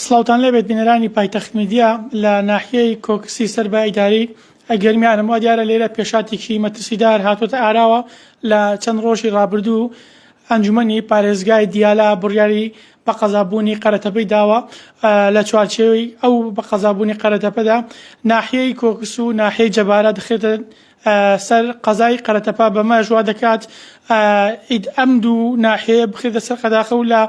سڵاوتان لەبێت بینەرانی پایتەخت میدیا لە ناحیەی کۆکسی سەر بە ئیداری ئەگەرمیانم وا دیارە لێرە پێشاتێکی مەترسیدار هاتوۆتە ئاراوە لە چەند ڕۆژی ڕابردوو ئەنجومەنی پارێزگای دیالە بڕیاری بە قەزابوونی قەرەتەپەی داوە لە چوارچێوەی ئەو بە قەزابوونی قەرەتەپەدا ناحیەی کۆکس و ناحیەی جەبارە دەخێتە سەر قەزای قەرەتەپە بەمە ژوا دەکات ئەم دوو ناحەیە بخێتە سەر قەداخە و لە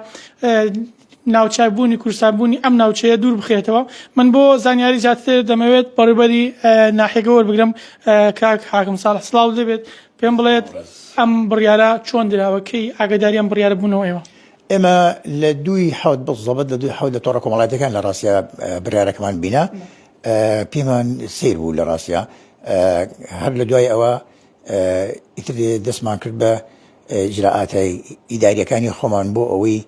ناوچابوونی کوردستانبوونی ئەم ناوچەیە دوور بخێتەوە. من بۆ زانیاری زیاتر دەمەوێت بەڕێوەبەری ناحیەکە وەربگرم. کاک حاکم ساڵح سڵاو دەبێت پێم بڵێت ئەم بڕیارە چۆن دراوە کەی ئاگاداری ئەم بڕیارە بوونەوە ئێوە؟ ئێمە لە دوی حەوت بزەبەت لە دوی حەوت لە تۆڕە کۆمەڵایەتەکان لە ڕاستیە بڕیارەکەمان بینە پێمان سیر بوو لە ڕاستیە هەر لە دوای ئەوە ئیتر دەستمان کرد بە ئیجراعاتە ئیداریەکانی خۆمان بۆ ئەوەی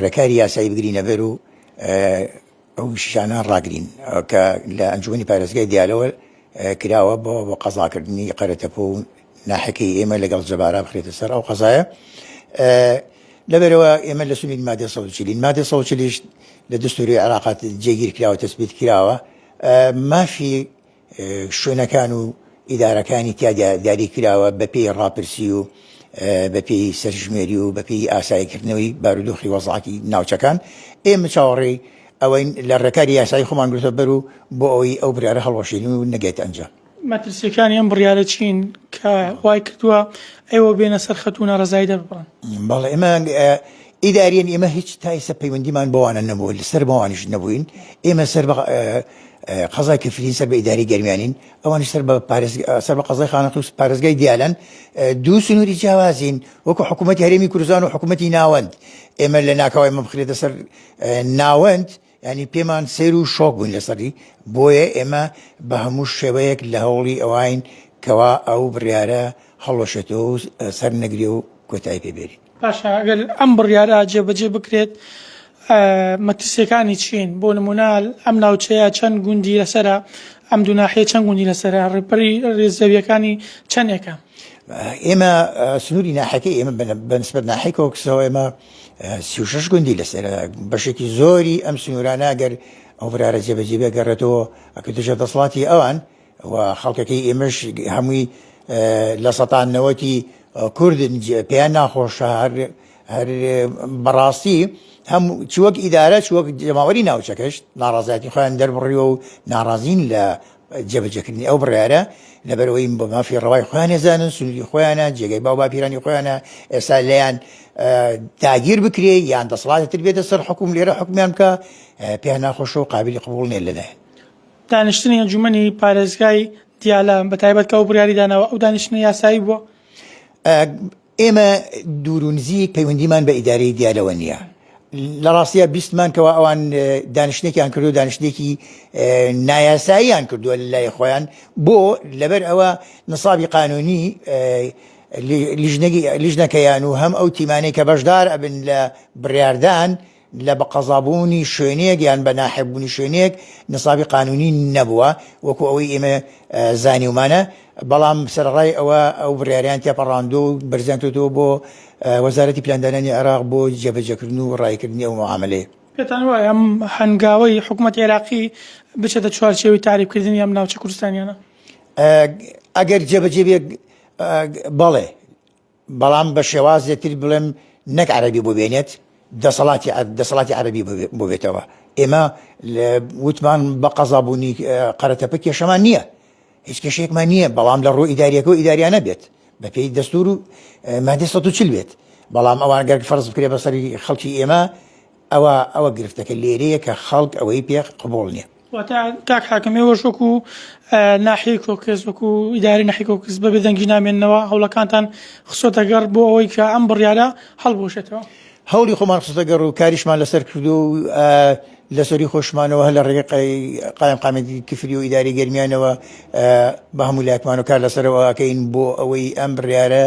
ڕێکاری یاسایی بگرینە بەر و ئەو شیشانە ڕاگرین کە لە ئەنجومەنی پارێزگای دیالەوە کراوە بۆ قەزاکردنی قەرەتەپە و ناحەکەی ئێمە لەگەڵ جەبارە بخرێتە سەر ئەو قەزایە. لەبەرەوە ئێمە لە سنووری مادە 140 مادە 140 لە دەستوری عێراقات جێگیر کراوە تەسبیت کراوە مافی شوێنەکان و ئیدارەکانی تیا دیاری کراوە بەپێی ڕاپرسی و بەپێی سەرژمێری و بەپێی ئاساییکردنەوەی بارودۆخی وەزعاتی ناوچەکان. ئێمە چاوەڕێی ئەوەی لە ڕێکاری یاسایی خۆمان گرتە بەر و بۆ ئەوەی ئەو بڕیارە هەڵوەشێنین و نەگەێت ئەنجام. مەترسیەکانی ئەم بڕیارە چین کە وای کردووە ئێوە بێنە سەر خەتونە ڕزایی دەبڕن؟ بەڵێ ئێمە ئیداریان ئێمە هیچ تایسە پەیوەندیمان بۆوانە نەبوو لەسەر بەوانیش نەبووین. ئێمە سەر بە قەزای کفرین سەر بە ئیداری گەرمیانین ئەوانش سەر بە قەزای خانەقی و پارێزگای دیالەن دوو سنووری جیاوازین وەکو حکوومەتی هەرێمی کوردستان و حکوومەتی ناوەند. ئێمە لە ناکەوای ئێمە بخرێتە سەر ناوەند ینی پێمان سیر و شۆک بووین لەسەری بۆیە ئێمە بە هەموو شێوەیەک لە هەوڵی ئەوین کەوا ئەو بڕیارە هەڵۆشێتەوە و سەر نەگری و کۆتایی پێبێرین. باشە ئەگەر ئەم بڕیارە جێبەجێ بکرێت مەترسیەکانی چین بۆ نمونە ئەم ناوچەیە چەند گوندی لەسرە ئەم دوو ناحیە چەند گوندی لەسرە ڕێپەری ڕێزەویەکانی چەندێکە؟ ئێمە سنووری ناحەکەی ئێمە بەنسبەت ناحەی کۆکسەوە ئێمە 36 گوندی لەسرە بەشێکی زۆری ئەم سنوورانە ئەگەر ئەو بڕیارە جێبەجێ بێگەڕێتەوە ئەکردژە دەسەڵاتی ئەوان و خەڵکەکەی ئێمەش هەمووی لە سەتانەوەتی کوردن پێیان ناخۆشە هەر بەڕاستی هەموو چوەک ئیدارە چوەک جەماوەری ناوچەکەش ناڕازایەتی خۆیان دەربڕیەوە و ناڕازین لە جێبەجێکردنی ئەو بڕیارە لەبەرەوەی بە مافی ڕەوای خۆیان نێزانن سنووری خۆیانە جێگەی باو باپیرانی خۆیانە ئێستا لەیان داگیر بکرێ یان دەسەڵاتێتر بێتە سەر حکوم لێرە حکومیان بکە پێیان ناخۆشە و قابلی قبوڵ نێ لەلایەن دانیشتنی ئەنجومەنی پارێزگای دیالە بەتایبەت کە ئەو بڕیاری داناوە ئەو دانیشتنی یاسایی بووە. ئێمە دوور و نزیک پەیوەندیمان بە ئیدارەی دیالەوە نییە. لە ڕاستیە بیستمان کەەوە ئەوان دانیشتێکیان کردو دانیشتێکی نایاساییان کردووە لە لای خۆیان بۆ لەبەر ئەوە نسابی قانونی لیژنەکەیان و هەم ئەو تیمانەی کە بەشدار ئەبن لە بڕاردان لە بە قەزابوونی شوێنێک یان بە ناحێبوونی شوێنێک نسابی قانونی نەبووە وەکو ئەوەی ئێمە زانیومانە. بەڵام سەرڕای ئەوە ئەو بڕیاریان تێپەڕاندۆ و بەرزیان کردەوە بۆ وەزارەتی پلاندانانی عێراق بۆ جێبەجێکردن و ڕایکردنی ئەو معاملەیە. پێتان وایە ئەم هەنگاوەی حکوومەتی عێراقی بچێتە چوارچێوەی تاریبکردنی ئەم ناوچە کوردستانیانە؟ ئەگەر جێبەجێ بێ بەڵێ بەڵام بە شێوازێتتر بڵێم نەک عەرەبی بۆ بێنێت دەسەڵاتی عەرەبی بۆ بێتەوە. ئێمە وتمان بە قەزابوونی قەرەتەپە کێشەمان نییە هیچ کێشەیەکمان نییە بەڵام لە ڕوو ئیداریەکە و ئیداریانە بێت بەپێی دەستور و مادەی 140 بێت. بەڵام ئەوان گەر فەرز بکرێ بەسەری خەڵکی ئێمە ئەوە گرفتەکە لێرەیە کە خەڵک ئەوەی پێ قبوڵ نییە. کاک حاکمێوەش وەکو ناحیەی کۆکس وەکو ئیداری ناحیەی کۆکس بەبێ دەنگی نامێننەوە هەوڵەکانتان خسۆتە گەڕ بۆ ئەوەی کە ئەم بڕیارە هەڵبوەشێتەوە؟ هەوڵی خۆمان خستە گەڕ و کاریشمان لەسەر کردو و لەسەری خۆشمانەوە هە لە ڕێگەی قایمقامەتی کفری و ئیداری گەرمیانەوە بە هەموو لایەکمان و کار لەسەرەوە ئەکەین بۆ ئەوەی ئەم بڕیارە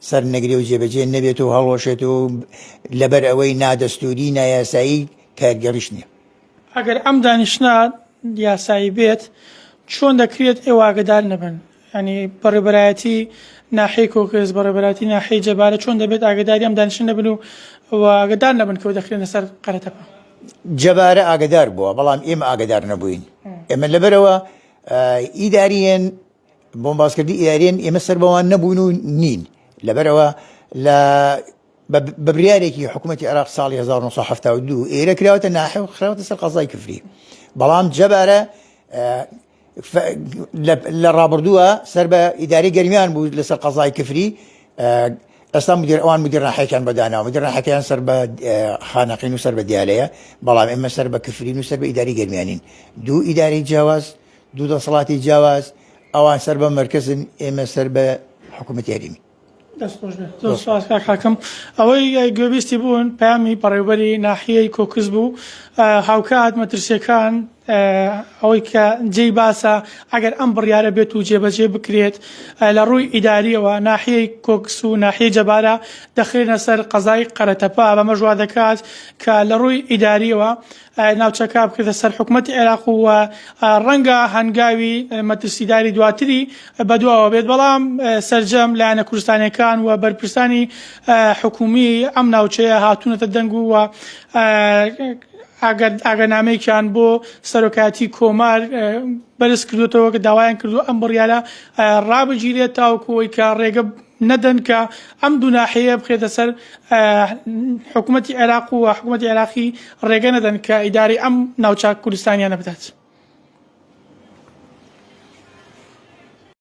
سەر نەگرێ و جێبەجێ نەبێت و هەڵۆشێت و لەبەر ئەوەی نادەستوری نایاسایی کارگەڕیش نییە. ئەگەر ئەم دانیشتە یاسایی بێت چۆن دەکرێت ئێوە ئاگادار نەبن؟ ینی بەڕێبەرایەتی ناحیەی کۆکس بەڕێبەرایەتی ناحیەی جەبارە چۆن دەبێت ئاگاداری ئەم دانیشتە نەبن و ئاگادار نەبن کە دەخرێنە سەر قەرەتەپە؟ جەبارە ئاگدار بووە بەڵام ئێمە ئاگدار نەبووین ئێمە لەبەرەوە ئیداریەن بۆمباسکردی ئیداریەن ئێمە سەربەوان نەبوون و نین لەبەرەوە لە بە بریارێکی حکوومەتی عێراق ساڵی 1972 ئێرە کراوەتە ناحێ و خراوەتە سەر قەزای کفری بەڵام جەبارە لە ڕابردووە سەر بە ئیداری گەرمیان بوو لەسەر قەزای کفری ئەستا مدیر ئەوان مدیر ناحەکان بەداناوە مدیر ناحەکەیان سەر بە خانەقین و سەر بە دیالەیە بەڵام ئێمە سەر بە کفرین و سەر بە ئیداری گەرمیانین دوو ئیداری جیاواز دوو دەسەڵاتی جیاواز ئەوان سەر بە مەرکزن ئێمە سەر بە حکوومەتی یاریمی زۆر سپاس کاک حاکم ئەوەی گوێبیستی بوون پامی بەڕێوەبەری ناحیەی کۆکس بوو هاوکات مەترسیەکان ئەوەی کە جێی باسە ئەگەر ئەم بڕیارە بێت و جێبەجێ بکرێت لە ڕووی ئیداریەوە ناحیەی کۆکس و ناحیەی جەبارە دەخرێنە سەر قەزای قەرەتەپا بەمە ژوا دەکات کە لە ڕووی ئیداریەوە ناوچەکە بکرێتە سەر حکوومەتی عێراق و ڕەنگە هەنگاوی مەترسیداری دواتری بەدواوە بێت بەڵام سەرجەم لایەنە کوردستانیەکان و بەرپرسانی حکومی ئەم ناوچەیە هاتوونەتە دەنگ و ئاگەنامەیەکیان بۆ سەرۆکاتی کۆمار بەرز کردوێتەوە کە داوایان کردو ئەم بڕیارە ڕابگیرێت تاوەکوەوەی کە ڕێگە نەدەن کە ئەم دوو ناحەیە بخرێتە سەر حکوومەتی عێراق و حکوومەتی عێراقی ڕێگە نەدەن کە ئیداری ئەم ناوچە کوردستانیانە بدات.